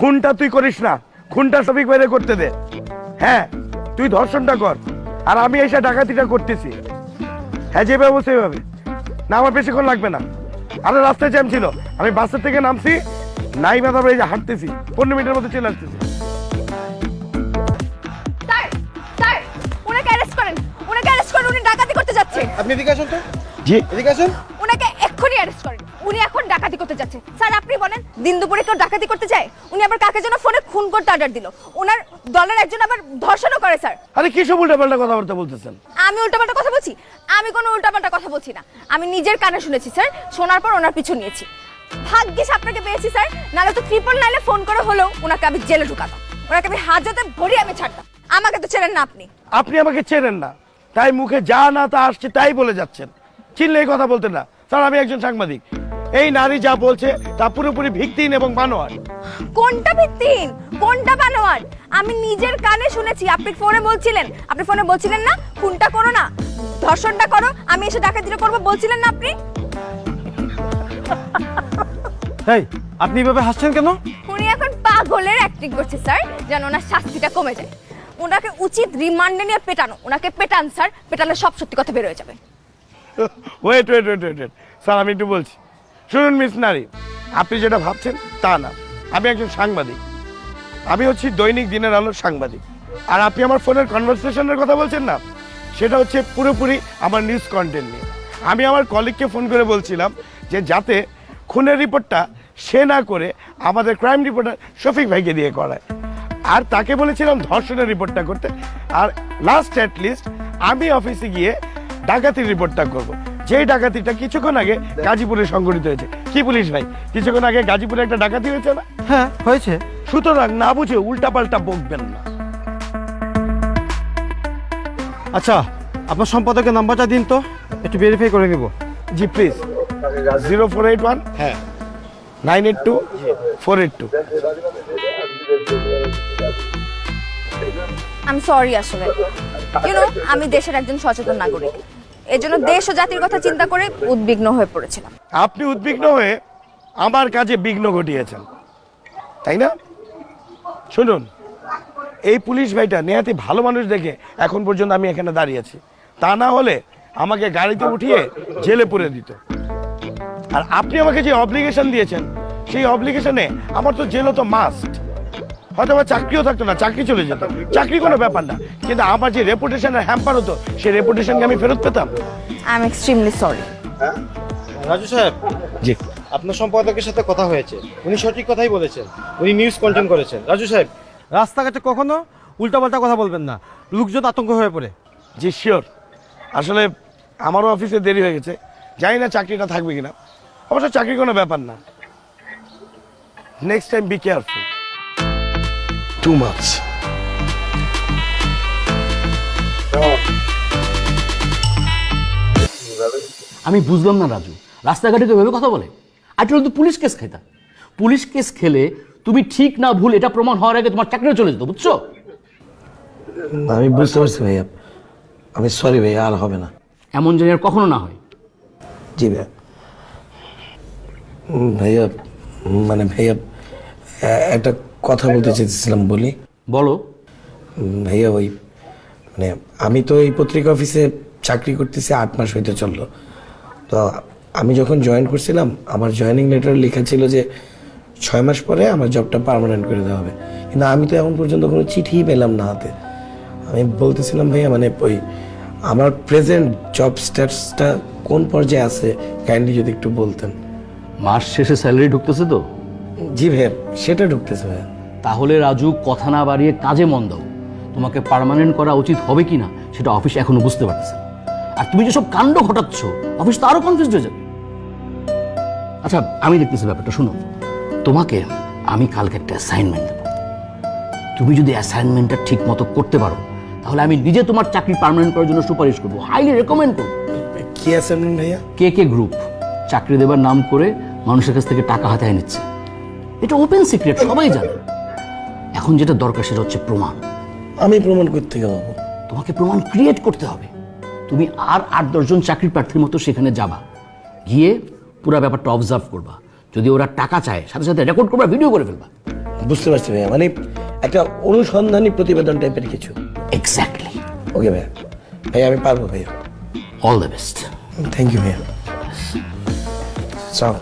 খুনটা তুই করিস না, খুনটা শফিক ভাইরে করতে দে। হ্যাঁ, তুই ধর্ষণটা কর, আর আমি এসে ডাকাতিটা করতেছি। হ্যাঁ, যেভাবে বলছে সেভাবে না, আমার বেশিক্ষণ লাগবে না। আরে রাস্তায় জ্যাম ছিল, আমি বাসের থেকে নামছি, নাই বা তারপরে এই যে হাঁটতেছি, 15 মিনিটের মধ্যে চলে আসতেছি। স্যার স্যার ওনাকে অ্যারেস্ট করেন, ওনাকে অ্যারেস্ট করেন, উনি ডাকাতি করতে যাচ্ছে। আপনি এদিকে আসুন তো। জি, এদিকে আসুন। ওনাকে এক্ষুনি অ্যারেস্ট করেন, উনি এখন ডাকাতি করতে যাচ্ছে। স্যার আপনি বলেন, দিন দুপুরে কেউ ডাকাতি করতে যায়? উনি আবার কাকে যেন ফোনে খুন করতে অর্ডার দিল, ওনার দলের একজন আবার ধর্ষণও করে। স্যার আরে কি সব উল্টাপাল্টা কথাবার্তা বলতেছেন? আমি উল্টাপাল্টা কথা বলছি? আমি কোনো উল্টাপাল্টা কথা বলছি না, আমি নিজের কানে শুনেছি স্যার, শোনার পর ওনার পিছু নিয়েছি। ভাগ্যিস আপনাকে পেয়েছি স্যার, নাহলে তো 999 ফোন করে হলেও ওনাকে আমি জেলে ঢুকাতাম, ওনাকে আমি হাজতে ভরিয়ে আমি ছাড়তাম। আমাকে তো চেনেন না আপনি। আপনি আমাকে চেনেন না, তাই মুখে যা না তা আসছে তাই বলে যাচ্ছেন। চিনলে এই কথা বলতেন না। স্যার, আমি একজন সাংবাদিক, এই নারী যা বলছে তা পুরোপুরি ভিত্তিহীন এবং বানোয়ার। কোনটা ভিত্তিহীন, কোনটা বানোয়ার? আমি নিজের কানে শুনেছি। আপনি ফোনে বলছিলেন না খুনটা করো না, ধর্ষণটা করো, আমি এসে ডাকাতিটা করবো বলছিলেন না আপনি? এই, আপনি এভাবে হাসছেন কেন? উনি এখন পাগলের অ্যাক্টিং করছে স্যার, যেন ওনার শাস্তিটা কমে যায়। ওনাকে উচিত রিমান্ডে নিয়ে পেটানো। ওনাকে পেটান স্যার, পেটালে সব সত্যি কথা বের হয়ে যাবে। Wait wait wait wait sir, আমি একটু বলছি। শুনুন মিস নারী, আপনি যেটা ভাবছেন তা না। আমি একজন সাংবাদিক, আমি হচ্ছি দৈনিক দিনের আলোর সাংবাদিক। আর আপনি আমার ফোনের কনভারসেশনের কথা বলছেন না, সেটা হচ্ছে পুরোপুরি আমার নিউজ কন্টেন্ট নিয়ে। আমি আমার কলিগকে ফোন করে বলছিলাম যে যাতে খুনের রিপোর্টটা সে না করে আমাদের ক্রাইম রিপোর্টার শফিক ভাইকে দিয়ে করায়, আর তাকে বলেছিলাম ধর্ষণের রিপোর্টটা করতে। আর লাস্ট অ্যাট লিস্ট আমি অফিসে গিয়ে ডাকাতির রিপোর্টটা করব, যেই ডাকাতিটা কিছুক্ষণ আগে গাজীপুরে সংঘটিত হয়েছে। কি পুলিশ ভাই, কিছুক্ষণ আগে গাজীপুরে একটা ডাকাতি হয়েছে না? হ্যাঁ হয়েছে। সুতরাং না বুঝে উল্টাপাল্টা বকবেন না। আচ্ছা, আপনার সম্পাদকের নাম্বারটা দিন তো, একটু ভেরিফাই করে নিব। জি প্লিজ। 0481 হ্যাঁ 982 482। আমি সরি, আসলে আমি দেশের একজন সচেতন নাগরিক, এজন্য দেশ ও জাতির কথা চিন্তা করে উদ্বিগ্ন হয়ে পড়েছিলাম। আপনি উদ্বিগ্ন হয়ে আমার কাজে বিঘ্ন ঘটিয়েছেন, তাই না? শুনুন, এই পুলিশ ভাইটা নেহাতি ভালো মানুষ দেখে এখন পর্যন্ত আমি এখানে দাঁড়িয়েছি, তা না হলে আমাকে গাড়িতে উঠিয়ে জেলে পুরে দিত। আর আপনি আমাকে যে অব্লিগেশন দিয়েছেন, সেই অব্লিগেশনে আমার তো জেলও তো মাস্ট। হয়তো আমার চাকরিও থাকতো না, চাকরি চলে যেত, চাকরি কোনো ব্যাপার না, কিন্তু আমার যে রেপুটেশনের হ্যাম্পার হতো, সেই রেপুটেশনকে আমি ফেরত পেতাম। I am extremely sorry. Raju সাহেব, জি, আপনার সম্পাদকের সাথে কথা হয়েছে, উনি সঠিক কথাই বলেছেন, উনি নিউজ কন্টেন্ট করেছেন। রাজু সাহেব, রাস্তাঘাটে কখনো উল্টাপাল্টা কথা বলবেন না, লোকজন আতঙ্ক হয়ে পড়ে। জি শিওর। আসলে আমারও অফিসে দেরি হয়ে গেছে, জানি না চাকরিটা থাকবে কিনা। অবশ্য চাকরি কোনো ব্যাপার না, next time be careful. Too much. আমি বুঝলাম না রাজু, রাস্তাঘাটে তো ভেবে কথা বলে। আর তো পুলিশ কেস খাইতা, পুলিশ কেস খেলে তুমি ঠিক না ভুল এটা প্রমাণ হওয়ার আগে তোমার চাকরিও চলে যেত, বুঝছো? আমি বুঝতে পারছি ভাইয়া, আমি সরি ভাইয়া, আর হবে না। এমন যেন আর কখনো না হয়। জি ভাইয়া। ভাইয়া মানে ভাইয়া একটা কথা বলতে চেয়েছিলাম, বলি? বলো। ভাইয়া ওই মানে আমি তো এই পত্রিকা অফিসে চাকরি করতেছি 8 মাস হইতে চললো। তো আমি যখন জয়েন করছিলাম, আমার জয়েনিং লেটার লেখা ছিল যে 6 মাস পরে আমার জবটা পার্মানেন্ট করে দেওয়া হবে, কিন্তু আমি তো এখন পর্যন্ত কোনো চিঠিই পেলাম না হাতে। আমি বলতেছিলাম ভাইয়া, মানে ওই আমার প্রেজেন্ট জব স্ট্যাটাসটা কোন পর্যায়ে আছে, কাইন্ডলি যদি একটু বলতেন। মাস শেষে স্যালারি ঢুকতেছে তো? জি ভাইয়া, সেটা ঢুকতেছে ভাইয়া। তাহলে রাজু কথা না বাড়িয়ে কাজে মন দাও। তোমাকে পার্মানেন্ট করা উচিত হবে কিনা সেটা অফিস এখনো বুঝতে পারতেছে না। আর তুমি যেসব কাণ্ড ঘটাচ্ছ, অফিস তো আরো কনফিউজ হয়ে যাবে। আচ্ছা, আমি দেখতেছি ব্যাপারটা, শুনো। তোমাকে আমি কালকে একটা অ্যাসাইনমেন্ট দেবো। তুমি যদি অ্যাসাইনমেন্টটা ঠিক মতো করতে পারো, তাহলে আমি নিজে তোমার চাকরি পার্মানেন্ট করার জন্য সুপারিশ করবো, হাইলি রেকমেন্ড করবো। কি অ্যাসাইনমেন্ট ভাইয়া? কে গ্রুপ চাকরি দেবার নাম করে মানুষের কাছ থেকে টাকা হাতায় নিচ্ছে। এটা ওপেন সিক্রেট, সবাই জানে। এখন যেটা দরকার সেটা হচ্ছে প্রমাণ। আমি প্রমাণ করতে যাবো? তোমাকে প্রমাণ ক্রিয়েট করতে হবে। তুমি আর 8-10 জন চাকরি প্রার্থীর মতো সেখানে যাবা, গিয়ে পুরো ব্যাপারটা অবজার্ভ করবা। যদি ওরা টাকা চায়, সাথে সাথে রেকর্ড করবা, ভিডিও করে ফেলবা। বুঝতে পারছি ভাইয়া, মানে একটা অনুসন্ধানী প্রতিবেদন টাইপের কিছু। এক্স্যাক্টলি। ওকে ভাইয়া, ভাইয়া আমি পারবো ভাইয়া। All the best. Thank you ভাইয়া। চল।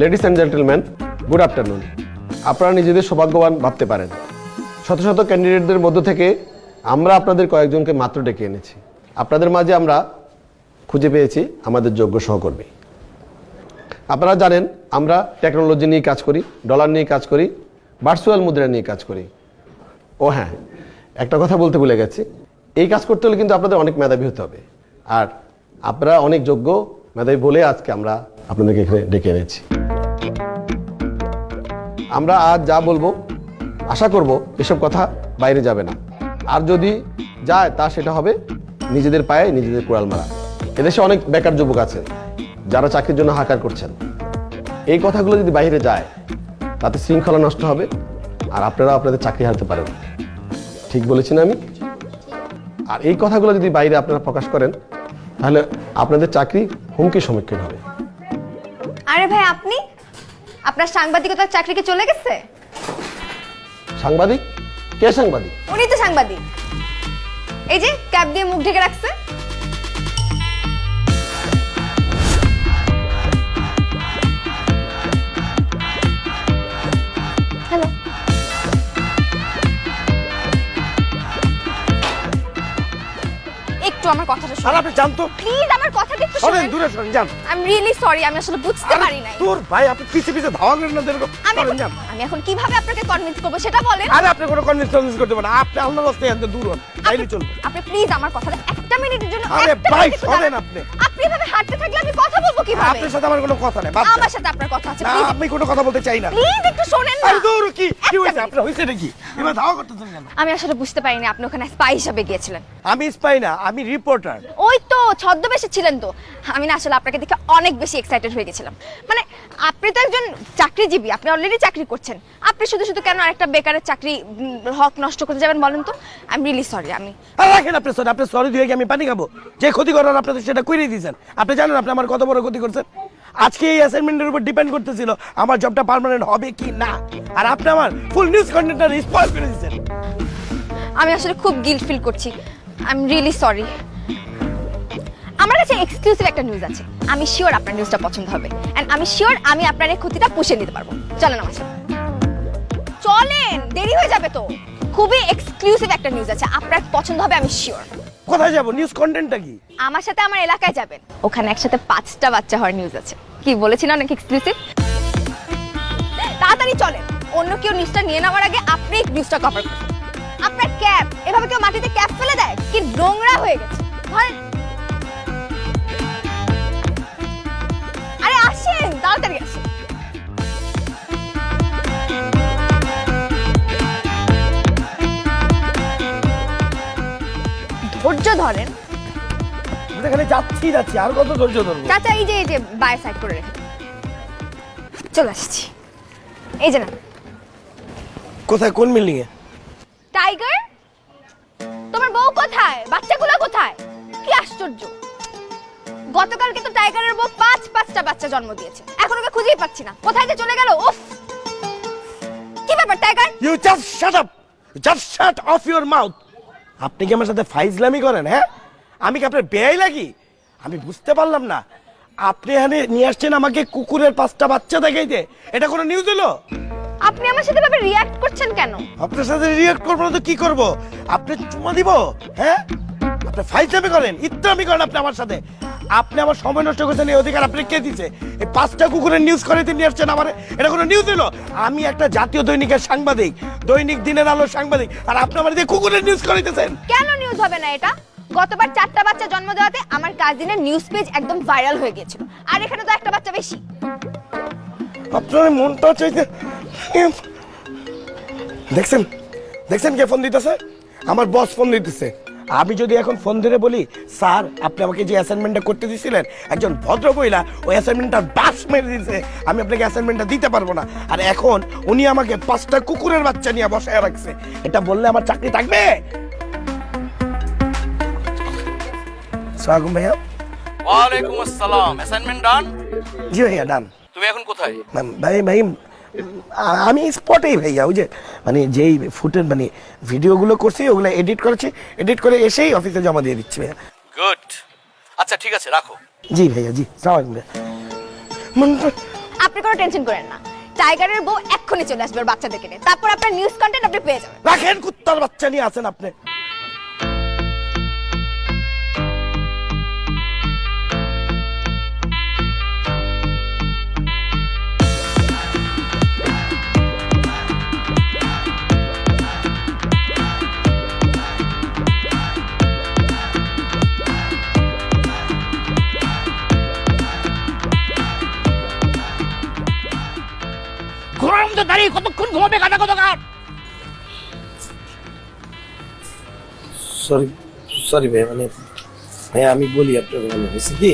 Ladies and gentleman, good afternoon. আপনারা নিজেদের সৌভাগ্যবান ভাবতে পারেন, শত শত ক্যান্ডিডেটদের মধ্য থেকে আমরা আপনাদের কয়েকজনকে মাত্র ডেকে এনেছি। আপনাদের মাঝে আমরা খুঁজে পেয়েছি আমাদের যোগ্য সহকর্মী। আপনারা জানেন আমরা টেকনোলজি নিয়ে কাজ করি, ডলার নিয়ে কাজ করি, ভার্চুয়াল মুদ্রা নিয়ে কাজ করি। ও হ্যাঁ, একটা কথা বলতে ভুলে গেছি, এই কাজ করতে হলে কিন্তু আপনাদের অনেক মেধাবী হতে হবে, আর আপনারা অনেক যোগ্য মেধাবী বলে আজকে আমরা আপনাদেরকে এখানে ডেকে এনেছি। আমরা আজ যা বলবো আশা করব এসব কথা বাইরে যাবে না, আর যদি যায় তা সেটা হবে নিজেদের পায়ে নিজেদের কুড়াল মারা। এদেশে অনেক বেকার যুবক আছেন যারা চাকরির জন্য হাহাকার করছেন। এই কথাগুলো যদি বাইরে যায় তাতে শৃঙ্খলা নষ্ট হবে, আর আপনারা আপনাদের চাকরি হারাতে পারেন। ঠিক বলেছি না আমি? আর এই কথাগুলো যদি বাইরে আপনারা প্রকাশ করেন তাহলে আপনাদের চাকরি হুমকির সম্মুখীন হবে। আরে ভাই, আপনি আপনার সাংবাদিকতার চাকরিকে চলে গেছে? সাংবাদিক? কে সাংবাদিক? উনি তো সাংবাদিক, এই যে ক্যাপ দিয়ে মুখ ঢেকে রাখছে। হ্যালো, একটু আমার কথাটা আর শুনুন আপনি জানতো, প্লিজ, আমার কথাটা একটু সরেন শুনুন। দূরে সরেন, যান। আই এম রিয়েলি সরি, আমি আসলে বুঝতে পারি নাই। তোর ভাই আপনি পিছে পিছে ধাওয়া করেন না, দেখো আমি সরেন, যান। আমি এখন কিভাবে আপনাকে কনভিন্স করব সেটা বলেন। আরে আপনি কোনো কনভিন্স করতে পারেন না, আপনি আল্লাহর রাস্তায় আনতে দূর হন, তাইলে চলবে। আপনি প্লিজ আমার কথাটা একটা মিনিটের জন্য, আরে একটা ভাই, মিনিট একটু শোনেন দাঁড়ান। আপনি। আপনি এভাবে হাঁটতে থাকলে আমি কথা বলবো কিভাবে? আপনার সাথে আমার কোনো কথা নেই, বাদ দেন। আমার সাথে আপনার কথা আছে, না, প্লিজ আমি কোনো কথা বলতে চাই না। প্লিজ একটু শুনেন না। আরে দূর, কি একটা হয়েছে মিনিট। আপনার? হয়েছে নাকি? এবার ধাওয়া করতেছেন কেন? আমি আসলে বুঝতে পারিনি আপনি ওখানে স্পাই হিসাবে গিয়েছিলেন। আমি স্পাই না, আমি রিপোর্টার। ওই তো ছদ্মবেশে ছিলেন তো। আমি না আসলে আপনাকে দেখে অনেক বেশি এক্সাইটেড হয়ে গেছিলাম। মানে আপনি তো একজন চাকরিজীবী, আপনি অলরেডি চাকরি করছেন, আপনি শুধু শুধু কেন আরেকটা বেকারের চাকরি হক নষ্ট করতে যাবেন বলেন তো? I am really sorry. আমি আর রাখেন আপনি সরি, আপনি সরি দিয়ে কি আমি পানি খাবো? যে ক্ষতি করার আপনাদের সেটা করেই দিয়েছেন। আপনি জানেন আপনি আমার কত বড় ক্ষতি করছেন। আজকে এই অ্যাসাইনমেন্টের উপর ডিপেন্ড করতেছিল আমার জবটা পার্মানেন্ট হবে কি না, আর আপনি আমার ফুল নিউজ কন্টেন্টটা স্পয়েল করে দিয়েছেন। আমি আসলে খুব গিল্ট ফিল করছি। I am really sorry. আমার কাছে এক্সক্লুসিভ একটা নিউজ আছে, আমি শিওর আপনার নিউজটা পছন্দ হবে, এন্ড আমি শিওর আমি আপনার এই ক্ষতিটা পুষে নিতে পারবো। চলেন আমার সাথে, চলেন, দেরি হয়ে যাবে তো। খুবই এক্সক্লুসিভ একটা নিউজ আছে, আপনার পছন্দ হবে আমি শিওর। কোথায় যাবো? নিউজ কন্টেন্টটা কি? আমার সাথে আমার এলাকায় যাবেন, ওখানে একসাথে 5টা বাচ্চা হওয়ার নিউজ আছে। কি বলেছি না, অনেক এক্সক্লুসিভ। তাড়াতাড়ি চলেন, অন্য কেউ নিউজটা নিয়ে নেওয়ার আগে আপনি নিউজটা কভার করুন। আপনার ক্যাপ, এভাবে কেউ মাটিতে ক্যাপ ফেলে দেয়? কি নোংরা হয়ে গেছে। ধরেন, আরে আসেন, তাড়াতাড়ি আসেন। ধৈর্য ধরেন এখানে যাচ্ছি, আর কত ধৈর্য ধরবো? চাচা। এই যে বাই সাইড করে রেখে চলে আসছি। এই যে না, কোথায়, কোন বিল্ডিং এ? টাইগার, তোমার বউ কোথায়? বাচ্চাগুলো কোথায়? কি আশ্চর্য, গতকালকে তো টাইগারের বউ 5টা বাচ্চা জন্ম দিয়েছে, এখন ওকে খুঁজেই পাচ্ছি না, কোথায় যে চলে গেল। উফ, কি ব্যাপার Tiger? You just shut up, just shut off your mouth. আপনি কি আমার সাথে ফাইজলামি করেন? হ্যাঁ, আমি কি আপনার বেয়াই লাগি? আমি বুঝতে পারলাম না, আপনি এখানে নিয়ে আসছেন আমাকে কুকুরের 5টা বাচ্চা দেখাইতে, এটা কোনো নিউজ হলো? আপনি আমার সাথে ভাবে রিয়্যাক্ট করছেন কেন? আপনার সাথে রিঅ্যাক্ট করবো না তো কি করব? আপনি চুমা দিব? হ্যাঁ, আপনি ফাইজলামি করেন, ইত্রামি করেন আপনি আমার সাথে। আপনি আমার সময় নষ্ট করছেন, এই অধিকার আপনি কে দিছে? এই 5টা কুকুরের নিউজ করাইতে নিয়ে আসছেন আমার, এটা কোনো নিউজ হলো? আমি একটা জাতীয় দৈনিকের সাংবাদিক, দৈনিক দিনের আলোর সাংবাদিক, আর আপনি আমার দিয়ে কুকুরের নিউজ করাইতেছেন। কেন নিউজ হবে না এটা? গতবার 4টা বাচ্চা জন্ম দেওয়াতে আমার কাজিনের নিউজ পেজ একদম ভাইরাল হয়ে গিয়েছিল, আর এখানে তো একটা বাচ্চা বেশি। আপনার মনটা চাইতে দেখছেন, দেখছেন কে ফোন দিতেছে? আমার বস ফোন দিতেছে। আমি যদি এখন ফোন ধরে বলি, স্যার আপনি আমাকে যে অ্যাসাইনমেন্টটা করতে দিয়েছিলেন, একজন ভদ্র মহিলা ওই অ্যাসাইনমেন্টটা বাস মেরে দিয়েছে, আমি আপনাকে অ্যাসাইনমেন্টটা দিতে পারবো না, আর এখন উনি আমাকে 5টা কুকুরের বাচ্চা নিয়ে বসায় রাখছে, এটা বললে আমার চাকরি থাকবে? সালাম ভাইয়া। ওয়ালাইকুম আসসালাম। অ্যাসাইনমেন্ট ডান? জি ভাইয়া ডান। তুমি এখন কোথায়? ভাই ভাই আমি স্পটেই ভাইয়া, ওই যে মানে যেই ফুটেজ মানে ভিডিওগুলো করছি ওগুলো এডিট করেছি, এডিট করে এসেই অফিসে জমা দিয়ে দিচ্ছি ভাইয়া। গুড। আচ্ছা ঠিক আছে, রাখো। জি ভাইয়া, জি সালাম ভাইয়া। আপনি কোনো টেনশন করেন না, টাইগারের বউ এক্ষুনি চলে আসবে ওর বাচ্চাদেরকে নিয়ে, তারপর আপনার নিউজ কন্টেন্ট আপনি পেয়ে যাবেন। রাখেন, কুত্তার বাচ্চা নিয়ে আছেন আপনি। ঘোরার মতো দাঁড়িয়ে কতক্ষণ ঘুমাবে গাদা কতকার? সরি সরি ভাইয়া, মানে ভাইয়া আমি বলি আপনাকে, মানে হয়েছে কি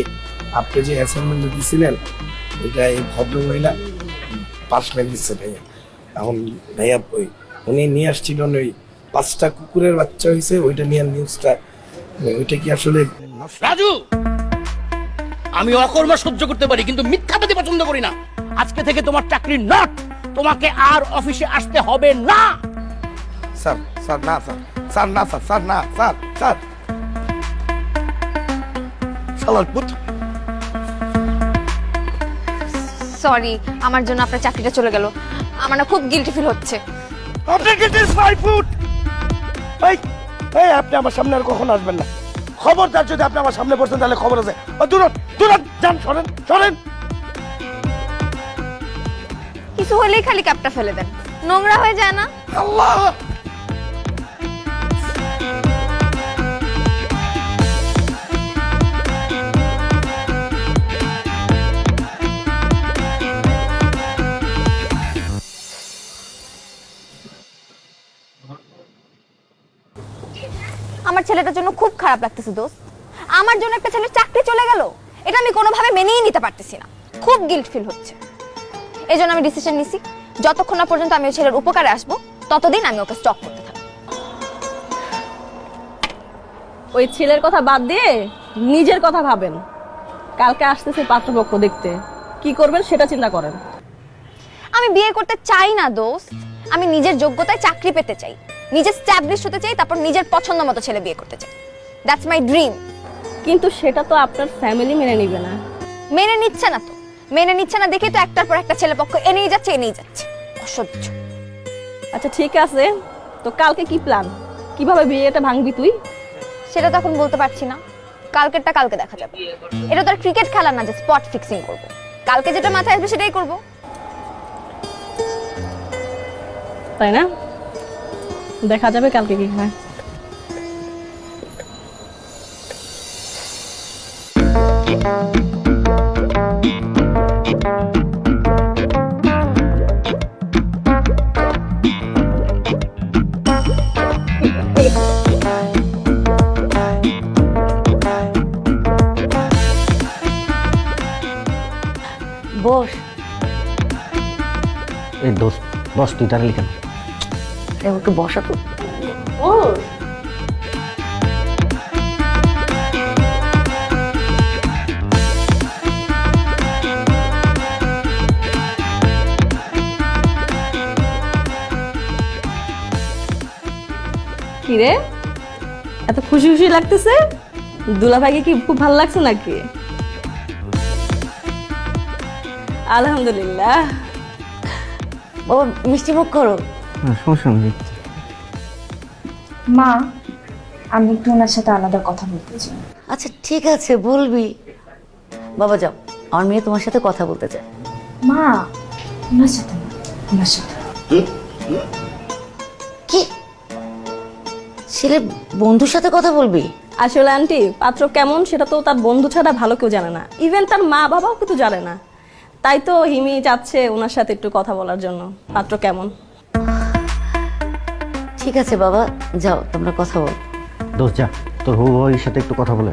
আপনি যে অ্যাসাইনমেন্ট দিয়েছিলেন ওইটা এই ভদ্র মহিলা পাশ মেরে দিচ্ছে ভাইয়া। এখন ভাইয়া ওই উনি নিয়ে আসছিলেন ওই 5টা কুকুরের বাচ্চা হয়েছে, ওইটা নিয়ে নিউজটা, ওইটা কি আসলে রাজু, আমি অকর্মা সহ্য করতে পারি কিন্তু মিথ্যাবাদী পছন্দ করি না। আজকে থেকে তোমার চাকরি নট, তোমাকে আর অফিসে আসতে হবে না। স্যার স্যার না স্যার, স্যার না স্যার, স্যার না স্যার, স্যার শালার পুত। সরি, আমার জন্য আপনার চাকরিটা চলে গেল, আমার না খুব গিল্টি ফিল হচ্ছে। আপনার গেট ইজ মাই ফুট। এই এই আপনি আমার সামনে আর কখন আসবেন না, খবরদার যদি আপনি আমার সামনে পড়ছেন তাহলে খবর আছে। দূর দূর যান, সরেন সরেন। কিছু হলেই খালি ক্যাপটা ফেলে দেন, নোংরা হয়ে যায় না? আল্লাহ আমার ছেলেটার জন্য খুব খারাপ লাগতেছে দোস্ত, আমার জন্য একটা ছেলের চাকরি চলে গেল, এটা আমি কোনোভাবে মেনেই নিতে পারতেছি না, খুব গিল্ট ফিল হচ্ছে। এই জন্য আমি ডিসিশন নিছি, যতক্ষণ না পর্যন্ত আমি ওই ছেলের উপকারে আসবো ততদিন আমি ওকে স্টপ করতে থাকবো। ওই ছেলের কথা বাদ দিয়ে নিজের কথা ভাবেন। কালকে আসতেছে পাত্রপক্ষ দেখতে, কি করবেন সেটা চিন্তা করেন। আমি বিয়ে করতে চাই না দোস্ত, আমি নিজের যোগ্যতায় চাকরি পেতে চাই, নিজে স্ট্যাবলিশ হতে চাই, তারপর নিজের পছন্দ মতো ছেলে বিয়ে করতে চাই। That's my dream. কিন্তু সেটা তো আপনার ফ্যামিলি মেনে নিবে না। মেনে নিচ্ছে না তো, মেনে নিচ্ছে না দেখে তো একটার পর একটা ছেলে পক্ষ এনেই যাচ্ছে, অসহ্য। আচ্ছা ঠিক আছে, তো কালকে কি প্ল্যান? কিভাবে বিয়েটা ভাঙবি তুই? সেটা তো এখন বলতে পারছি না, কালকেরটা কালকে দেখা যাবে। এটা তো আর ক্রিকেট খেলা না যে স্পট ফিক্সিং করব, কালকে যেটা মাথায় আসবে সেটাই করব। তাই না? দেখা যাবে কালকে কি হয়। বস। এই দোস্ত বস, তুই তার লিখেন। ওকে বসা তো। কি রে, এত খুশি খুশি লাগতেছে? দুলাভাইকে কি খুব ভালো লাগছে নাকি? আলহামদুলিল্লাহ। বাবা মিষ্টি মুখ করো। সমস্যা নেই। মা, আমি একটু ওনার সাথে আলাদা কথা বলতে চাই। আচ্ছা ঠিক আছে বলবি। বাবা যাও, আমার মেয়ে তোমার সাথে কথা বলতে চায়। মা, ওনার সাথে না, ওনার সাথে। কি ছেলে বন্ধুর সাথে কথা বলবি? আসলে আন্টি, পাত্র কেমন সেটা তো তার বন্ধু ছাড়া ভালো কেউ জানে না, ইভেন তার মা বাবাও কিন্তু জানে না। তাই তো হিমি চাচ্ছে ওনার সাথে একটু কথা বলার জন্য, পাত্র কেমন। ঠিক আছে বাবা, যাও তোমরা কথা বল। দোস্ত যা, তোর হবু ভাইয়ের সাথে একটু কথা বলে।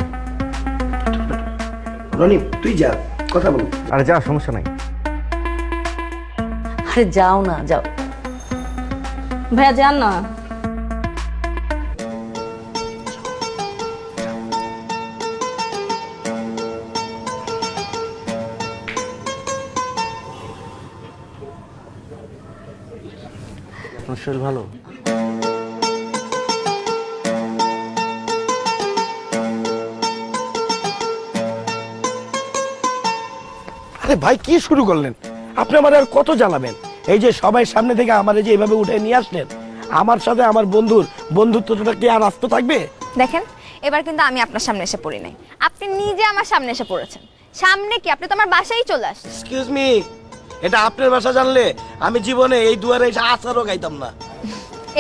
রনি তুই যা, কথা বল। আরে যা, সমস্যা নাই। আরে যাও না, যাও। ভাইয়া যান না। আপনার শরীর ভালো? আরে ভাই কি শুরু করলেন? আপনি আমার আর কত জ্বালাবেন? এই যে সবাই সামনে থেকে আমার যে এইভাবে উঠে নিয়ে আসলেন, আমার সাথে আমার বন্ধুত্বটা কি আর আস্ত থাকবে? দেখেন, এবার কিন্তু আমি আপনার সামনে এসে পড়ি নাই, আপনি নিজে আমার সামনে এসে পড়েছেন। সামনে কি, আপনি তো আমার বাসায় চলে আসছেন। এক্সকিউজ মি, এটা আপনার ভাষা জানলে আমি জীবনে এই দুয়ারে এসে আচারও গাইতাম না।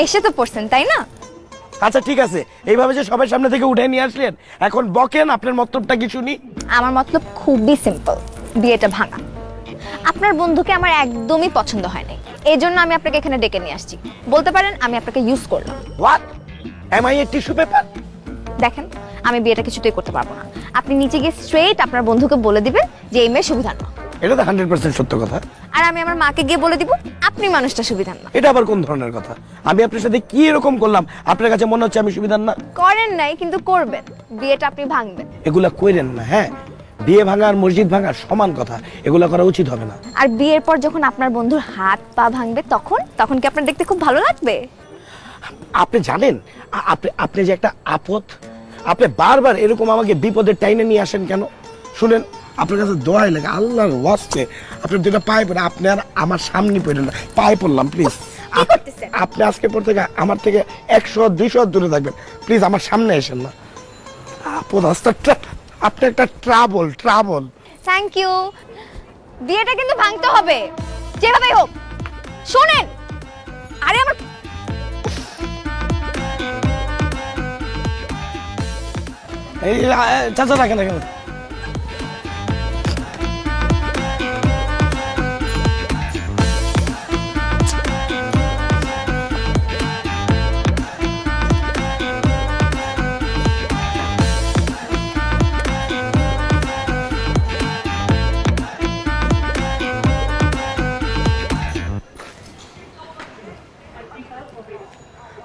এসে তো পড়ছেন, তাই না? আচ্ছা ঠিক আছে, এইভাবে যে সবাই সামনে থেকে উঠে নিয়ে আসলেন, এখন বকেন আপনার মতলবটা কি শুনি। আমার মতলব খুবই সিম্পল, বিয়েটা ভাঙা। আপনার বন্ধুকে আমার একদমই পছন্দ হয় নাই, এই জন্য আমি আপনাকে এখানে ডেকে নিয়ে আসছি। বলতে পারেন আমি আপনাকে ইউজ করলাম। What? Am I a tissue paper? দেখেন, আমি বিয়েটা কিছুতেই করতে পারবো না। আপনি নিচে গিয়ে স্ট্রেট আপনার বন্ধুকে বলে দিবেন যে এই মেয়ে সুবিধার না। এটা তো 100% সত্য কথা। আর আমি আমার মাকে গিয়ে বলে দিব আপনি মানুষটা সুবিধার না। এটা আবার কোন ধরনের কথা? আমি আপনার সাথে কি এরকম করলাম আপনার কাছে মনে হচ্ছে আমি সুবিধার না? করেন নাই, কিন্তু করবেন। বিয়েটা আপনি ভাঙবেন। এগুলা কইরেন না, হ্যাঁ? বিয়ে ভাঙা আর মসজিদ ভাঙা সমান কথা, এগুলা করা উচিত হবে না। আর বিয়ের পর যখন আপনার বন্ধুর হাত পা ভাঙবে, তখন কি আপনার দেখতে খুব ভালো লাগবে? আপনি জানেন আপনি যে একটা আপদ, আপনি বারবার এরকম আমাকে বিপদের টাইনে নিয়ে আসেন কেন? শুনেন, আপনার কাছে দোয়াই লাগে, আল্লাহর ওয়াস্তে আপনার দুটা পায়ে পড়ে, আপনি আর আমার সামনে পড়েন না, পায়ে পড়লাম প্লিজ। কি করতেছেন? আপনি আজকে পর থেকে আমার থেকে 100-200 দূরে থাকবেন প্লিজ, আমার সামনে আসেন না। আপদ রাস্তা, আপনি একটা ট্রাবল। Thank you. বিয়েটা কিন্তু ভাঙতে হবে যেভাবেই হোক। শোনেন, আরে আমার এই চাচা রাখেন।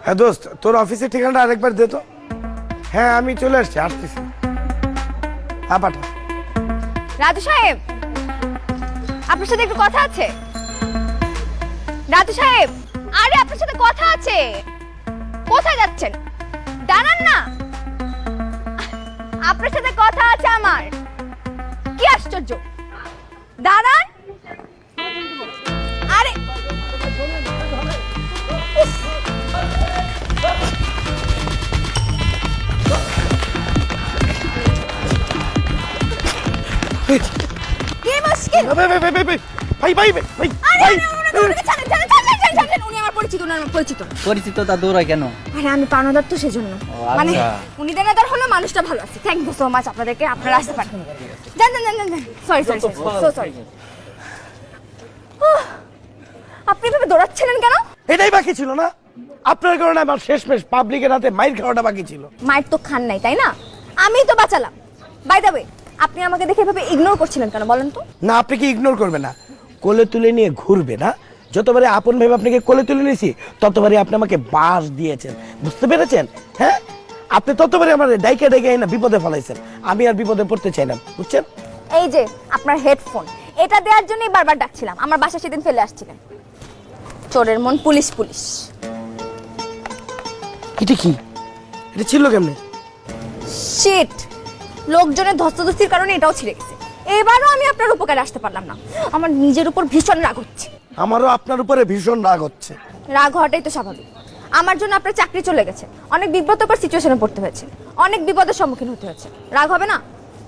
হ্যাঁ দোস্ত, তোর অফিসের ঠিকানাটা আরেকবার দে তো। হ্যাঁ আমি চলে আসতেছি। হ্যাঁ পাঠা। রাজু সাহেব, আপনার সাথে একটু কথা আছে। রাজু সাহেব, আরে আপনার সাথে কথা আছে। কোথায় যাচ্ছেন? দাঁড়ান না, আপনার সাথে কথা আছে আমার। কি আশ্চর্য, দাঁড়ান। আরে উফ। কি মুশকিল? আরে ওনাকে ছাড়েন, উনি আমার পরিচিত, পরিচিত তা দৌড়ায় কেন? আরে আমি পাওনাদার তো সেজন্য। মানে উনি দেনাদার হলো, মানুষটা ভালো আছে। থ্যাংক ইউ সো মাচ আপনাদেরকে, আপনারা আসতে পারেন। যান। Sorry, so sorry. আপনি এভাবে দৌড়াচ্ছিলেন কেন? এটাই বাকি ছিল না? আপনার কারণে আমার শেষমেশ পাবলিকের হাতে মাইর খাওয়াটা বাকি ছিল। মায়ের তো খান নাই, তাই না? আমিই তো বাঁচালাম। বাই দ্য ওয়ে, আপনি আমাকে দেখে এভাবে ইগনোর করছিলেন কেন বলেন তো? না, আপনি কি ইগনোর করবে না? কোলে তুলে নিয়ে ঘুরবে না? যতবারে আপন ভেবে আপনাকে কোলে তুলে নিয়েছি, ততবারে আপনি আমাকে বাস দিয়েছেন, বুঝতে পেরেছেন? হ্যাঁ, আপনি ততবারে আমার ডাইকে না বিপদে ফেলাইছেন। আমি আর বিপদে পড়তে চাই না, বুঝছেন? এই যে আপনার হেডফোন, এটা দেওয়ার জন্যই বারবার ডাকছিলাম। আমার বাসা সেদিন ফেলে আসছিলেন। চোরের মন পুলিশ। এটা কি? এটা ছিল কেমনে? শিট, লোকজনের ধস্তাধস্তির কারণে এটাও ছিঁড়ে গেছে। এবারও আমি আপনার উপকারে আসতে পারলাম না। আমার নিজের উপর ভীষণ রাগ হচ্ছে। আমারও আপনার উপরে ভীষণ রাগ হচ্ছে। রাগ হওয়াটাই তো স্বাভাবিক। আমার জন্য আপনার চাকরি চলে গেছে, অনেক বিব্রতকর সিচুয়েশনে পড়তে হয়েছে, অনেক বিপদের সম্মুখীন হতে হয়েছে। রাগ হবে না?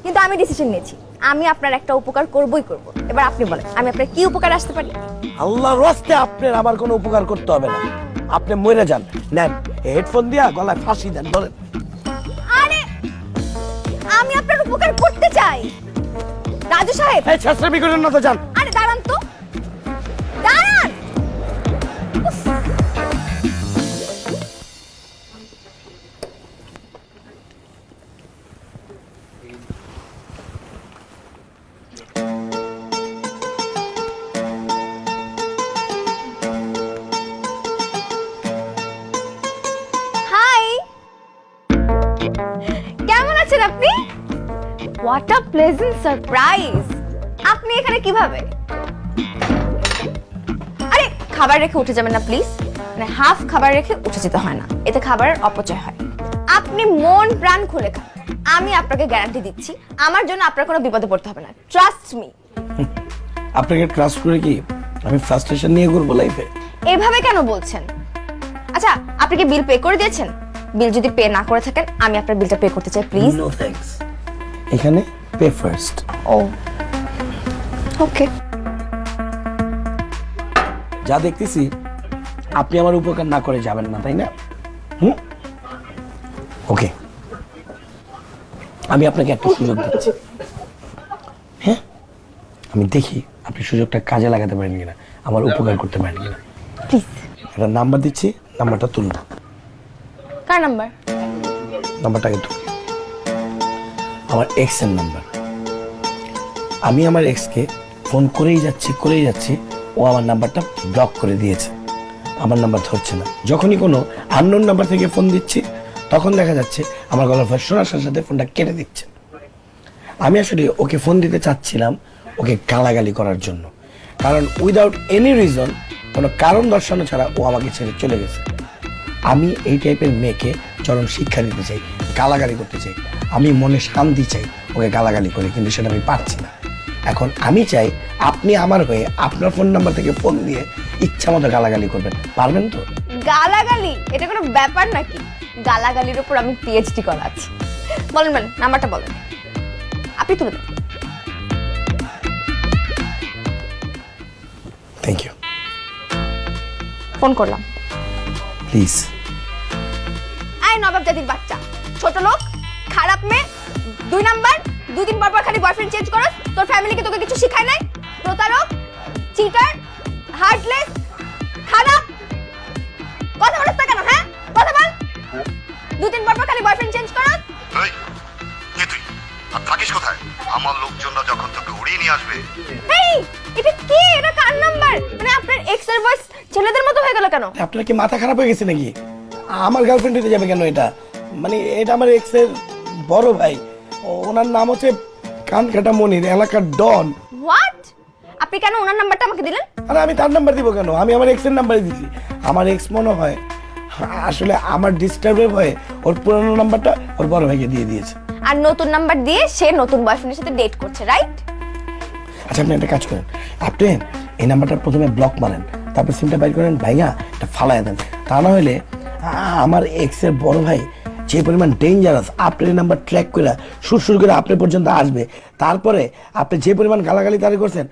কিন্তু আমি ডিসিশন নিয়েছি, আমি আপনার একটা উপকার করবই করব। এবার আপনি বলেন, আমি আপনার কি উপকারে আসতে পারি? আল্লাহর রাস্তে আপনার আমার কোনো উপকার করতে হবে না। আপনি মরে যান, নেন হেডফোন দিয়া গলায় ফাঁসি দেন, ধরেন। আরে আমি আপনার উপকার করতে চাই রাজু সাহেব। এই ছাত্রামি করেন না তো, যান। আরে দাঁড়ান তো, দাঁড়ান। উফ। হাই, কেমন আছেন আপনি? What a pleasant surprise. আপনি এখানে কিভাবে? আরে খাবার রেখে উঠে যাবেন না প্লিজ। মানে হাফ খাবার রেখে উঠে যেতে হয় না, এতে খাবারের অপচয় হয়। আপনি মন প্রাণ খুলে খান, আমি আপনাকে গ্যারান্টি দিচ্ছি আমার জন্য আপনার কোনো বিপদে পড়তে হবে না, ট্রাস্ট মি। আপনাকে ট্রাস্ট করে কি আমি ফ্রাস্ট্রেশন নিয়ে করবো লাইফে? এভাবে কেন বলছেন? আচ্ছা, আপনি কি বিল পে করে দিয়েছেন? বিল যদি পে না করে থাকেন, আমি আপনার বিলটা পে করতে চাই প্লিজ। নো থ্যাঙ্কস, এখানে পে ফার্স্ট। ও ওকে। যা দেখতেছি আপনি আমার উপকার না করে যাবেন না, তাই না? ওকে, আমি আপনাকে একটা সুযোগ দিচ্ছি। হ্যাঁ, আমি দেখি আপনি সুযোগটা কাজে লাগাতে পারেন কিনা, আমার উপকার করতে পারেন কিনা। প্লিজ। একটা নাম্বার দিচ্ছি, নাম্বারটা তুলুন। কার নাম্বার? নাম্বারটাকে তুলুন। আমার এক্স এর নাম্বার। আমি আমার এক্সকে ফোন করেই যাচ্ছি, ও আমার নাম্বারটা ব্লক করে দিয়েছে, আমার নাম্বার ধরছে না। যখনই কোনো আননোন নাম্বার থেকে ফোন দিচ্ছি তখন দেখা যাচ্ছে আমার গলার ভয়েস শোনার সাথে সাথে ফোনটা কেটে দিচ্ছে। আমি আসলে ওকে ফোন দিতে চাচ্ছিলাম ওকে গালাগালি করার জন্য, কারণ উইদাউট এনি রিজন, কোনো কারণ দর্শানো ছাড়া ও আমাকে ছেড়ে চলে গেছে। আমি এই টাইপের মেয়েকে চরম শিক্ষা দিতে চাই, গালাগালি করতে চাই, আমি মনে শান্তি চাই ওকে গালাগালি করে, কিন্তু সেটা আমি পারছি না। এখন আমি চাই আপনি আমার হয়ে আপনার ফোন নাম্বার থেকে ফোন দিয়ে ইচ্ছা মতো গালাগালি করবেন, পারবেন তো? গালাগালি এটা কোনো ব্যাপার নাকি? গালাগালির উপর আমি পিএইচডি করা আছে। বলেন বলেন, নাম্বারটা বলেন, আপনি তুলে দেন। Thank you. ফোন করলাম। প্লিজ। আয় নবাব জাতির বাচ্চা, ছোট লোক, খারাপ মেয়ে, 2 নাম্বার, 2 দিন পর পর খালি বয়ফ্রেন্ড চেঞ্জ করস, তোর ফ্যামিলিকে তোকে কিছু শিখায় নাই, প্রতারক, চিটার, হার্টলেস, খারাপ। কথা বলছ না কেন? হ্যাঁ, কথা বল। 2 দিন পর পর খালি বয়ফ্রেন্ড চেঞ্জ করস। এই কে তুই? আর থাকিস কোথায়? আমার লোকজনরা যখন তোকে উড়িয়ে নিয়ে আসবে। এই এটা কি? এটা কার নাম্বার? মানে আপনার এক্স এর ভয়েস ছেলেদের মতো হয়ে গেল কেন? আপনার কি মাথা খারাপ হয়ে গেছে নাকি? আমার গার্লফ্রেন্ড হতে যাবে কেন এটা? মানে এটা আমার এক্স এর বড় ভাই, ওনার নাম হচ্ছে কান কাটা মনির, এলাকার ডন। হোয়াট? আপনি কেন ওনার নাম্বারটা আমাকে দিলেন? আরে আমি তার নাম্বার দিব কেন? আমি আমার এক্স এর নাম্বারই দিছি। আমার এক্স মনে হয় আসলে আমার ডিস্টার্বের ভয়ে ওর পুরনো নাম্বারটা ওর বড় ভাইকে দিয়ে দিয়েছে, আর নতুন নাম্বার দিয়ে সে নতুন বয়ফ্রেন্ডের সাথে ডেট করছে, রাইট? আচ্ছা আপনি একটা কাজ করেন, আপনি এই নাম্বারটা প্রথমে ব্লক মারেন, তারপর সিমটা বাইর করেন, ভাইয়া এটা ফালায় দেন। তা না হলে আমার এক্স এর বড় ভাই যে পরিমাণ ডেঞ্জারাস, আপনার এই নাম্বার ট্র্যাক করে সুর করে আপনার পর্যন্ত আসবে, তারপরে আপনি যে পরিমাণ গালাগালি তারি করছেন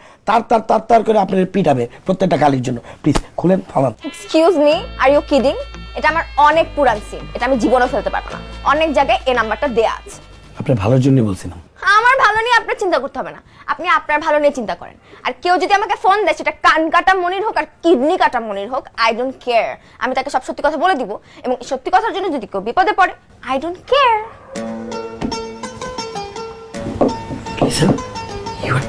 তার করে আপনার পিটাবে প্রত্যেকটা গালির জন্য। প্লিজ খুলেন, ফালান। Excuse me, are you kidding? এটা আমার অনেক পুরান সিম, এটা আমি জীবনেও ফেলতে পারবো না। অনেক জায়গায় এই নাম্বারটা দেয়া আছে। আপনার ভালোর জন্যই বলছিলাম। আমার ভালো নিয়ে আপনার চিন্তা করতে হবে না, আপনি আপনার ভালো নিয়ে চিন্তা করেন। আর কেউ যদি আমাকে ফোন দেয়, সেটা কান কাটা মনির হোক আর কিডনি কাটা মনির হোক, আই ডোন্ট কেয়ার। আমি তাকে সব সত্যি কথা বলে দিব, এবং সত্যি কথার জন্য যদি কেউ বিপদে পড়ে, I don't care. Listen, you are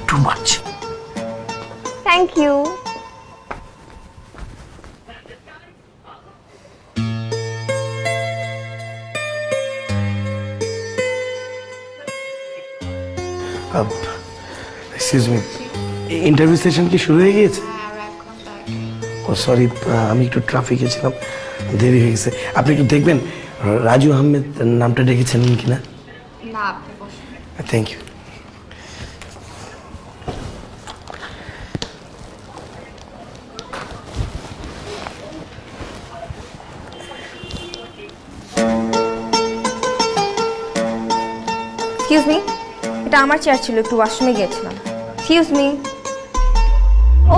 too much. Thank you. Excuse me, interview session কি শুরু হয়ে গিয়েছে? ও সরি, আমি একটু ট্রাফিকে ছিলাম, দেরি হয়ে গেছে। আপনি একটু দেখবেন রাজু আহমেদ নামটা ডেকেছেন কিনা? না। Thank you. এক্সকিউজ মি, এটা আমার চেয়ার ছিল, একটু ওয়াশরুমে গিয়েছিলাম। Excuse me.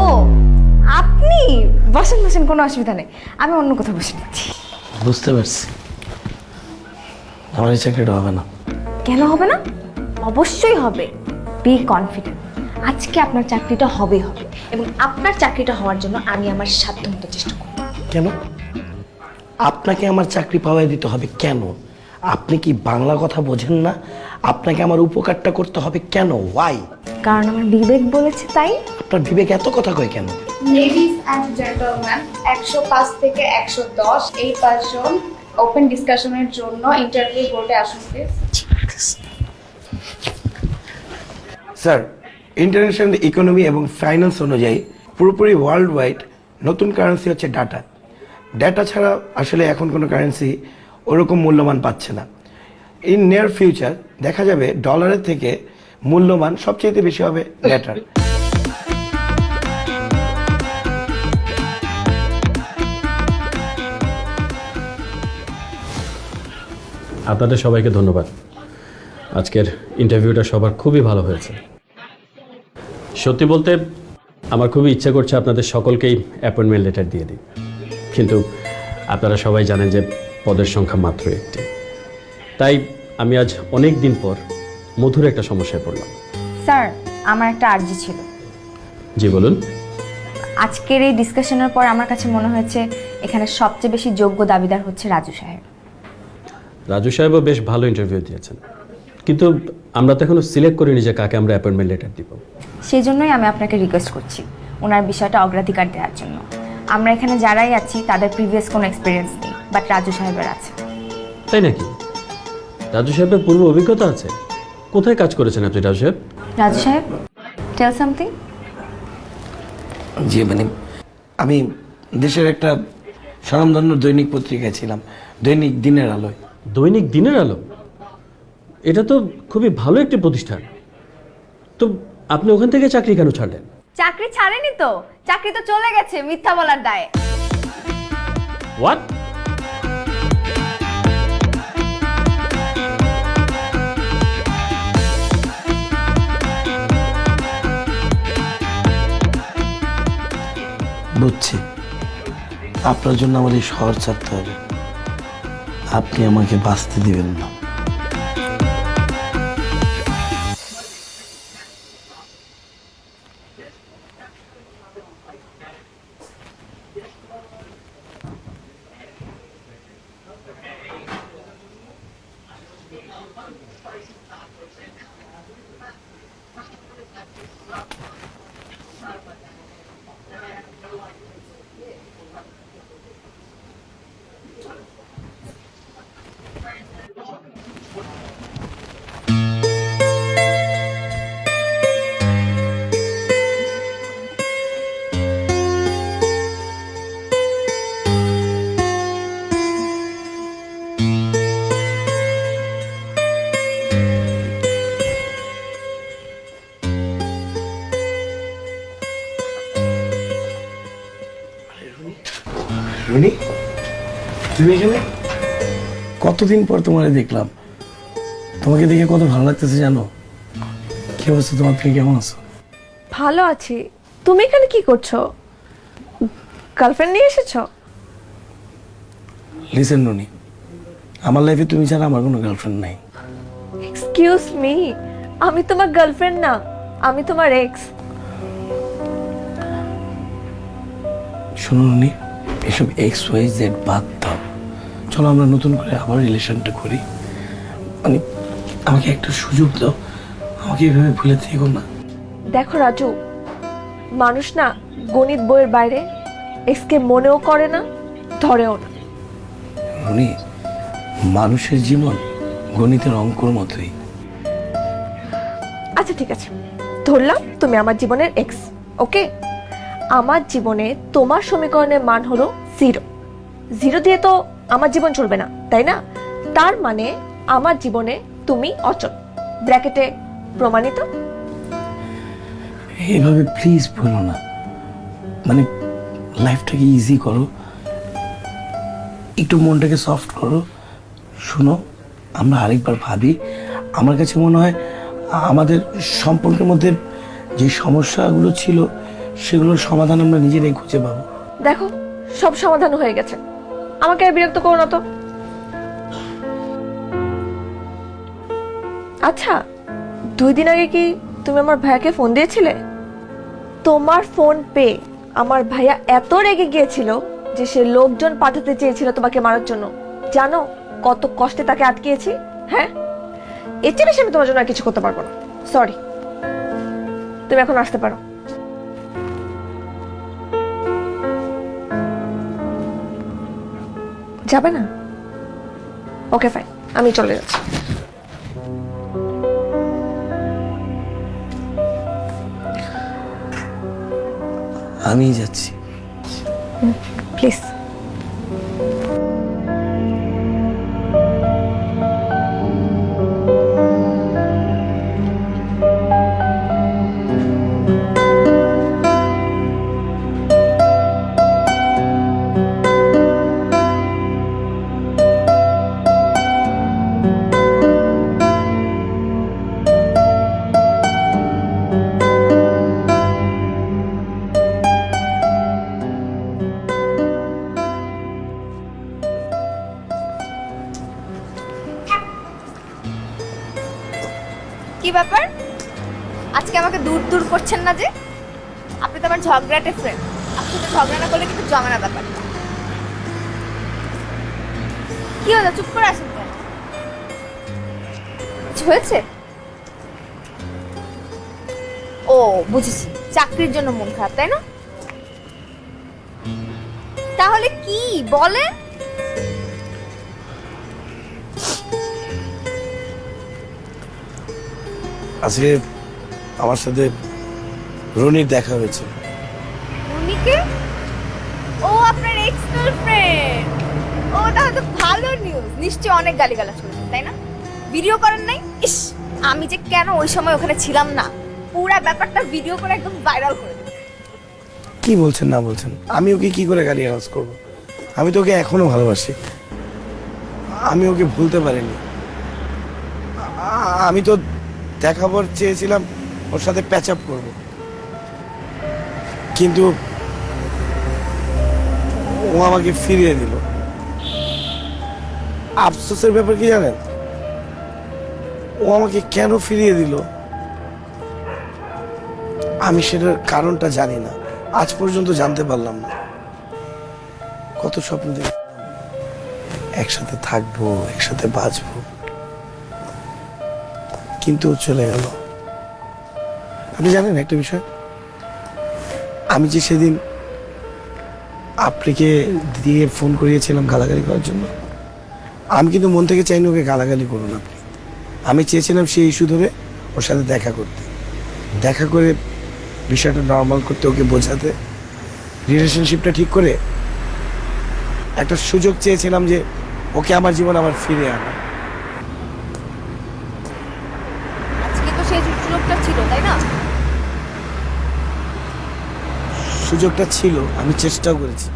ও আপনি বসেন বসেন, কোনো অসুবিধা নেই, আমি অন্য কোথাও বসে নিচ্ছি। বুঝতে পারছি, আমার এই চাকরিটা হবে না। কেন হবে না? অবশ্যই হবে। বি কনফিডেন্ট, আজকে আপনার চাকরিটা হবেই হবে, এবং আপনার চাকরিটা হওয়ার জন্য আমি আমার সাধ্যমতো চেষ্টা করব। কেন আপনাকে আমার চাকরি পাওয়াই দিতে হবে? কেন? আপনি কি বাংলা কথা বোঝেন না? আপনাকে আমার উপকারটা করতে হবে কেন? ওয়াই? কারণ আমার বিবেক বলেছে তাই। আপনার বিবেক এত কথা কয় কেন? লেডিজ অ্যান্ড জেন্টলম্যান, 105 থেকে 110 এই 5 জন ওপেন ডিসকাশনের জন্য ইন্টারভিউ বোর্ডে আসুন প্লিজ। স্যার, ইন্টারন্যাশনাল ইকোনমি এবং ফাইন্যান্স অনুযায়ী পুরোপুরি ওয়ার্ল্ড ওয়াইড নতুন কারেন্সি হচ্ছে ডাটা। ডাটা ছাড়া আসলে এখন কোনো কারেন্সি ওরকম মূল্যমান পাচ্ছে না। ইন নিয়ার ফিউচার দেখা যাবে ডলারের থেকে মূল্যমান সবচেয়ে বেশি হবে ডাটার। আপনাদের সবাইকে ধন্যবাদ। আজকের ইন্টারভিউটা সবার খুবই ভালো হয়েছে। সত্যি বলতে আমার খুবই ইচ্ছা করছে আপনাদের সকলকেই অ্যাপয়েন্টমেন্ট লেটার দিয়ে দিই, কিন্তু আপনারা সবাই জানেন যে পদের সংখ্যা মাত্র একটি। তাই আমি আজ অনেক দিন পর মধুর একটা সমস্যায় পড়লাম। স্যার, আমার একটা আর্জি ছিল। জি বলুন। আজকের এই ডিসকাশনের পর আমার কাছে মনে হয়েছে এখানে সবচেয়ে বেশি যোগ্য দাবিদার হচ্ছে রাজু সাহেব। রাজু সাহেবও বেশ ভালো ইন্টারভিউ দিয়েছেন, কিন্তু আমরা তো এখনো সিলেক্ট করিনি যে কাকে আমরা অ্যাপয়েন্টমেন্ট লেটার দিব। সেই জন্যই আমি আপনাকে রিকোয়েস্ট করছি ওনার বিষয়টা অগ্রাধিকার দেওয়ার জন্য। আমরা এখানে যারাই আছি তাদের প্রিভিয়াস কোনো এক্সপিরিয়েন্স নেই, বাট রাজু সাহেবের আছে। তাই নাকি? রাজু সাহেবের পূর্ব অভিজ্ঞতা আছে? কোথায় কাজ করেছেন আপনি রাজু সাহেব? রাজু সাহেব, টেল সামথিং। জি মানে আমি দেশের একটা স্বনামধন্য দৈনিক পত্রিকায় ছিলাম, দৈনিক দিনের আলোয়। দৈনিক দিনের আলো? এটা তো খুবই ভালো একটি প্রতিষ্ঠান। তো আপনি ওখান থেকে চাকরি কেন ছাড়লেন? চাকরি ছাড়েনি তো, চাকরি তো চলে গেছে মিথ্যা বলার দায়ে। হোয়াট? বুঝছি, আপনার জন্য আমার এই শহর ছাড়তে হবে। আপনি আমাকে বাঁচতে দিবেন না। রুনি, তুমি এখানে? কতদিন পর তোমাকে দেখলাম। তোমাকে দেখে কত ভালো লাগতেছে জানো। কি অবস্থা তোমার? তুমি কেমন আছো? ভালো আছি। তুমি এখানে কি করছো? গার্লফ্রেন্ড নিয়ে এসেছো? লিসেন রুনি, আমার লাইফে তুমি ছাড়া আমার কোনো গার্লফ্রেন্ড নাই। এক্সকিউজ মি, আমি তোমার গার্লফ্রেন্ড না, আমি তোমার এক্স। শোনো রুনি, এসব এক্স ওয়াই জেড বাদ দাও। চলো আমরা নতুন করে আবার রিলেশনটা করি। মানে আমাকে একটা সুযোগ দাও, আমাকে এভাবে ভুলে থেকো না। দেখো রাজু, মানুষ না গণিত বইয়ের বাইরে এক্সকে মনেও করে না, ধরেও না। রুনি, মানুষের জীবন গণিতের অঙ্কর মতোই। আচ্ছা ঠিক আছে, ধরলাম তুমি আমার জীবনের এক্স, ওকে? আমার জীবনে তোমার সমীকরণের মান হলো 0। 0 দিয়ে তো আমার জীবন চলবে না, তাই না? তার মানে আমার জীবনে তুমি অচল, ব্র্যাকেটে প্রমাণিত। এইভাবে প্লিজ বলো না। মানে লাইফটাকে ইজি করো, একটু মনটাকে সফট করো। শোনো, আমরা আরেকবার ভাবি। আমার কাছে মনে হয় আমাদের সম্পর্কের মধ্যে যে সমস্যাগুলো ছিল সেগুলোর সমাধান আমরা নিজেরাই খুঁজে পাবো। দেখো, সব সমাধান হয়ে গেছে, আমাকে আর বিরক্ত করো না তো। আচ্ছা, 2 দিন আগে কি তুমি আমার ভাইয়াকে ফোন দিয়েছিলে? তোমার ফোন পেয়ে আমার ভাইয়া এত রেগে গিয়েছিল যে সে লোকজন পাঠাতে চেয়েছিল তোমাকে মারার জন্য। জানো কত কষ্টে তাকে আটকিয়েছি? হ্যাঁ, এর চেয়ে বেশি আমি তোমার জন্য আর কিছু করতে পারবো না। সরি, তুমি এখন আসতে পারো। যাবে না? ওকে ফাইন, আমি চলে যাচ্ছি। আমি যাচ্ছি। প্লিজ। কি ব্যাপার, আজকে আমাকে দূর দূর করছেন না যে? আপনি তো আমার ঝগড়াটে ফ্রেন্ড, আপনি তো ঝগড়া না করলে কিন্তু জমে না ব্যাপারটা। কি হলো, চুপ করে আসেন কেন? কিছু হয়েছে? ও বুঝেছি, চাকরির জন্য মন খারাপ, তাই না? তাহলে কি বলেন? আজকে আমার সাথে রনির দেখা হয়েছে। রনিকে? ও আপনার এক্স গার্লফ্রেন্ড। ও তাহলে তো ভালো নিউজ। নিশ্চয়ই অনেক গালিগালাজ করেছেন, তাই না? ভিডিও করেন নাই? ইস, আমি যে কেন ওই সময় ওখানে ছিলাম না, পুরো ব্যাপারটা ভিডিও করে একদম ভাইরাল করে দিই। কি বলছেন না বলছেন, আমি ওকে কি করে গালিগালাজ করবো? আমি তো ওকে এখনো ভালোবাসি, আমি ওকে ভুলতে পারিনি। আমি তো দেখাবার চেয়েছিলাম ওর সাথে প্যাচ আপ করবো, কিন্তু ও আমাকে ফিরিয়ে দিল। আফসোসের ব্যাপার কি জানেন, ও আমাকে কেন ফিরিয়ে দিল আমি সেটার কারণটা জানি না, আজ পর্যন্ত জানতে পারলাম না। কত স্বপ্ন দেখলাম, একসাথে থাকবো, একসাথে বাঁচবো, কিন্তু ও চলে গেল। আপনি জানেন একটা বিষয়, আমি যে সেদিন আপনাকে দিয়ে ফোন করিয়েছিলাম গালাগালি করার জন্য, আমি কিন্তু মন থেকে চাইনি ওকে গালাগালি করুন আপনি। আমি চেয়েছিলাম সেই ইস্যু ধরে ওর সাথে দেখা করতে, দেখা করে বিষয়টা নর্মাল করতে, ওকে বোঝাতে, রিলেশনশিপটা ঠিক করে একটা সুযোগ চেয়েছিলাম যে ওকে আমার জীবন আবার ফিরে আনা। আজকে তো সেই সুযোগটা ছিল, তাই না? সুযোগটা ছিল, আমি চেষ্টাও করেছি,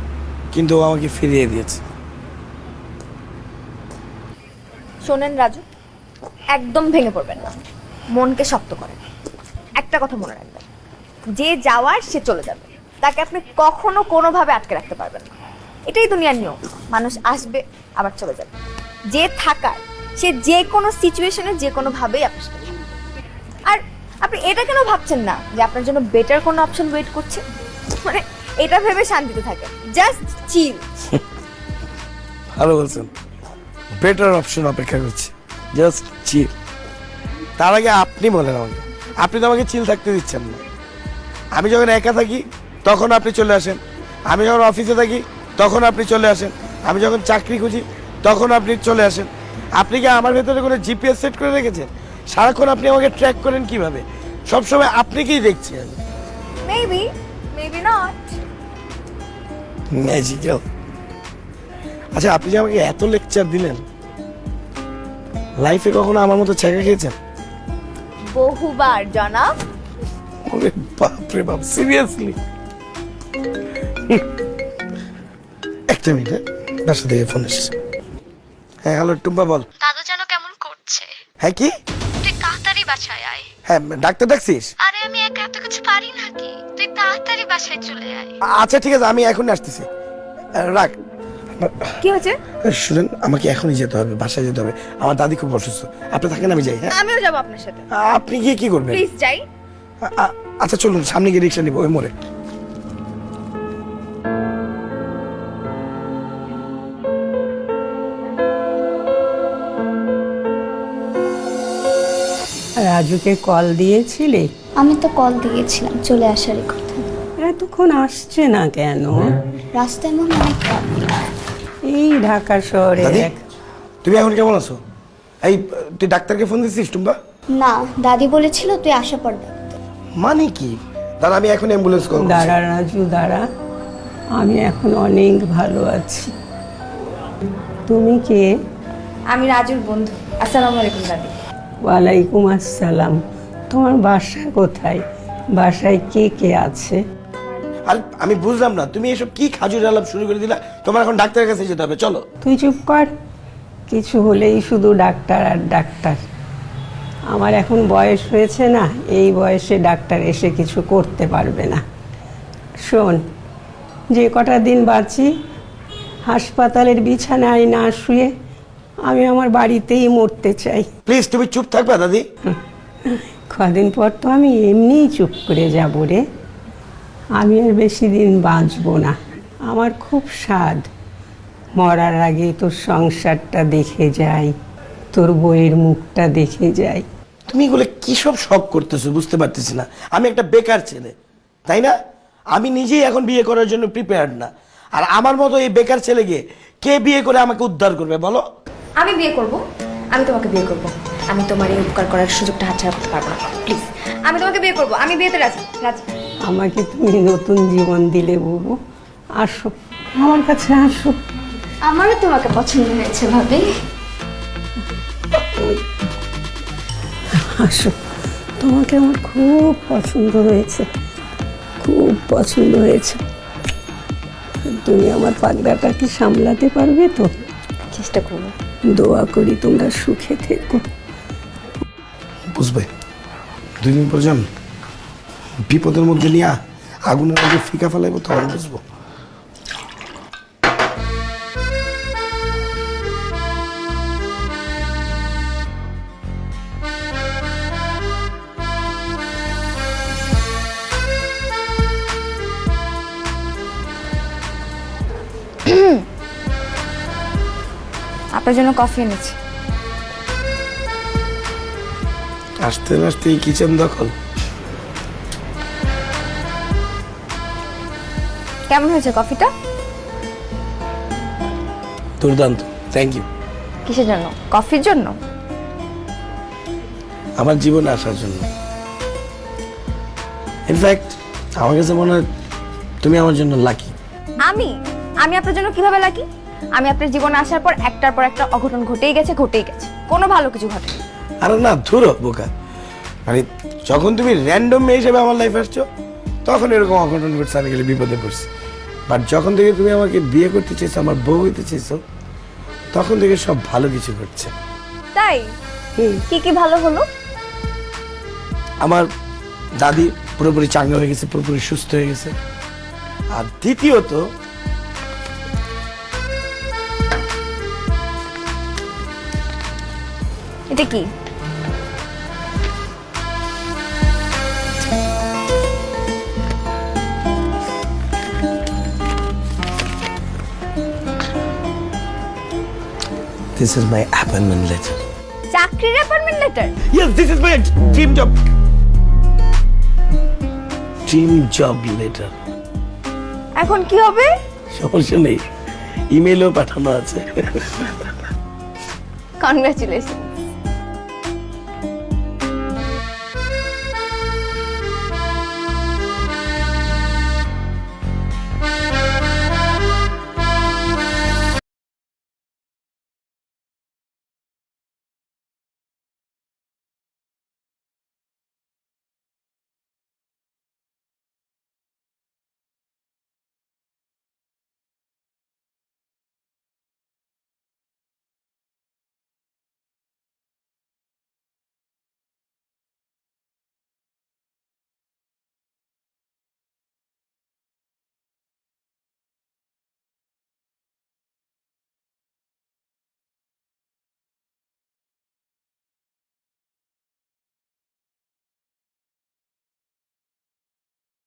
কিন্তু ও আমাকে ফিরিয়ে দিয়েছে। শোনেন রাজু, একদম ভেঙে পড়বেন না, মনকে শক্ত করেন। একটা কথা মনে রাখবেন, যে যাওয়ার সে চলে যাবে, তাকে আপনি কখনো কোনোভাবে আটকে রাখতে পারবেন না। এটাই দুনিয়ার নিয়ম, মানুষ আসবে আবার চলে যাবে। যে থাকার সে যে কোনো সিচুয়েশনে যে কোনোভাবেই আপনার সাথে থাকবে। আর আপনি এটা কেন ভাবছেন না যে আপনার জন্য বেটার কোনো অপশন ওয়েট করছে? মানে এটা ভেবে শান্তিতে থাকেন, জাস্ট চিল। ভালো বলছেন, বেটার অপশন অপেক্ষা করছে, জাস্ট চিল। তার আগে আপনি বলেন আমাকে, আপনি তো আমাকে চিল থাকতে দিচ্ছেন না। আমি যখন একা থাকি তখন আপনি চলে আসেন, আমি যখন অফিসে থাকি তখন আপনি চলে আসেন, আমি যখন চাকরি খুঁজি তখন আপনি চলে আসেন। আপনি কি আমার ভেতরে কোনো জিপিএস সেট করে রেখেছেন? সারাক্ষণ আপনি আমাকে ট্র্যাক করেন কিভাবে? সবসময় আপনি কি দেখছেন? Maybe, maybe not. ম্যাজিক্যাল। আচ্ছা, আপনি যে আমাকে এত লেকচার দিলেন, লাইফে কখনো আমার মতো ছেঁকা খেয়েছেন? বহুবার জনাব। ওরে বাপ রে বাপ, সিরিয়াসলি? একটা মিনিট, বাসা থেকে ফোন এসেছে। হ্যাঁ হ্যালো টুম্পা, বল। দাদু যেন কেমন করছে। হ্যাঁ কি? তুই তাড়াতাড়ি বাসায় আয়। হ্যাঁ, ডাক্তার ডাকছিস? আরে আমি একা এত কিছু পারি নাকি, তুই তাড়াতাড়ি বাসায় চলে আয়। আচ্ছা ঠিক আছে, আমি এখন আসতেছি, রাখ। কি হয়েছে? শুনেন, আমাকে এখনই যেতে হবে, বাসায় যেতে হবে, আমার দাদি খুব অসুস্থ। আপনি থাকেন, আমি যাই। হ্যাঁ, আমিও যাবো আপনার সাথে। আপনি গিয়ে কি করবেন? প্লিজ যাই। আচ্ছা চলুন, সামনে গিয়ে রিক্সা নিবো ওই মোড়ে। রাজুকে কল দিয়েছিলে? আমি তো কল দিয়েছিলাম, চলে আসারই কথা। এতক্ষণ আসছে না কেন? রাস্তায় মনে অনেক ট্রাফিক। এই ঢাকা শহরে দাদি, তুমি এখন কেমন আছো? এই তুই ডাক্তারকে ফোন দিছিস টুম্পা? না, দাদি বলেছিল তুই আসার পর ডাকতে। মানে কি? দাদা, আমি এখন অ্যাম্বুলেন্স কল করছি। দাঁড়া রাজু, দাঁড়া। আমি এখন অনেক ভালো আছি। তুমি কে? আমি রাজুর বন্ধু। আসসালামু আলাইকুম দাদি। ওয়ালাইকুম আসসালাম। তোমার বাসা কোথায়? বাসায় কে কে আছে? আর আমি বুঝলাম না, তুমি এসব কি খাজুর আলাপ শুরু করে দিলা? তোমার এখন ডাক্তারের কাছে যেতে হবে, চলো। তুই চুপ কর। কিছু হলেই শুধু ডাক্তার আর ডাক্তার। আমার এখন বয়স হয়েছে না, এই বয়সে ডাক্তার এসে কিছু করতে পারবে না। শোন, যে কটা দিন বাঁচি হাসপাতালের বিছানায় না শুয়ে আমি আমার বাড়িতেই মরতে চাই। প্লিজ তুমি চুপ থাকবা দাদি। কদিন পর তো আমি এমনিই চুপ করে যাব রে। আমি আর বেশি দিন বাঁচবো না। আমার খুব স্বাদ মরার আগে তোর সংসারটা দেখে যাই, তোর বইয়ের মুখটা দেখে যাই। তুমি এগুলো কি সব শখ করতেছো বুঝতে পারতেছি না। আমি একটা বেকার ছেলে, তাই না? আমি নিজেই এখন বিয়ে করার জন্য প্রিপেয়ার্ড না। আর আমার মতো এই বেকার ছেলেকে কে বিয়ে করে আমাকে উদ্ধার করবে বলো? আমি বিয়ে করব, আমি তোমাকে বিয়ে করব। আমি তোমার এই উপকার করার সুযোগটা হাতছাড়া করতে পারবো না, প্লিজ। আমি তোমাকে বিয়ে করব, আমি বিয়েতে রাজি। রাজি। আমাকে তুমি নতুন জীবন দিলে বুবু। আসো আমার কাছে, আসো। আমারও তোমাকে পছন্দ হয়েছে ভাবি। আসো, তোমাকে আমার খুব পছন্দ হয়েছে, খুব পছন্দ হয়েছে। তুমি আমার পাগড়াটাকে সামলাতে পারবে তো? চেষ্টা করবো। দোয়া করি তোমরা সুখে থেকো। বুঝবে 2 দিন পর যান বিপদের মধ্যে নিয়ে আগুনের মধ্যে ফিকা ফেলাইবো, তখন বুঝবো। আপনার জন্য কফি এনেছি। আসতে আসতে এই কিচেন দখল। কেমন হয়েছে কফিটা? দুর্দান্ত, থ্যাংক ইউ। কিসের জন্য? কফির জন্য? আমার জীবনে আসার জন্য। ইনফ্যাক্ট আমার কাছে মনে হয় তুমি আমার জন্য লাকি। আমি আমি আপনার জন্য কিভাবে লাকি? আমি আপনার জীবনে আসার পর একটার পর একটা অঘটন ঘটেই গেছে, ঘটেই গেছে। কোনো ভালো কিছু ঘটেনি। আরে না, ধুরো বোকা। মানে যখন তুমি র্যান্ডম মেয়ে হিসেবে আমার লাইফে আসছো তখন এরকম অঘটন ঘটছে, আমি গেলে বিপদে পড়ছি। বাট যখন থেকে তুমি আমাকে বিয়ে করতে চেয়েছো, আমার বউ হইতে চেয়েছো, তখন থেকে সব ভালো কিছু ঘটছে। তাই? কি কি ভালো হলো? আমার দাদি পুরোপুরি চাঙ্গা হয়ে গেছে, পুরোপুরি সুস্থ হয়ে গেছে। আর দ্বিতীয়ত এটা কি? This is my appointment letter. চাকরির appointment letter? Yes, this is my dream job. Dream job letter. এখন কি হবে? সমস্যা নেই, ইমেলও পাঠানো আছে। কনগ্রাচুলেশন।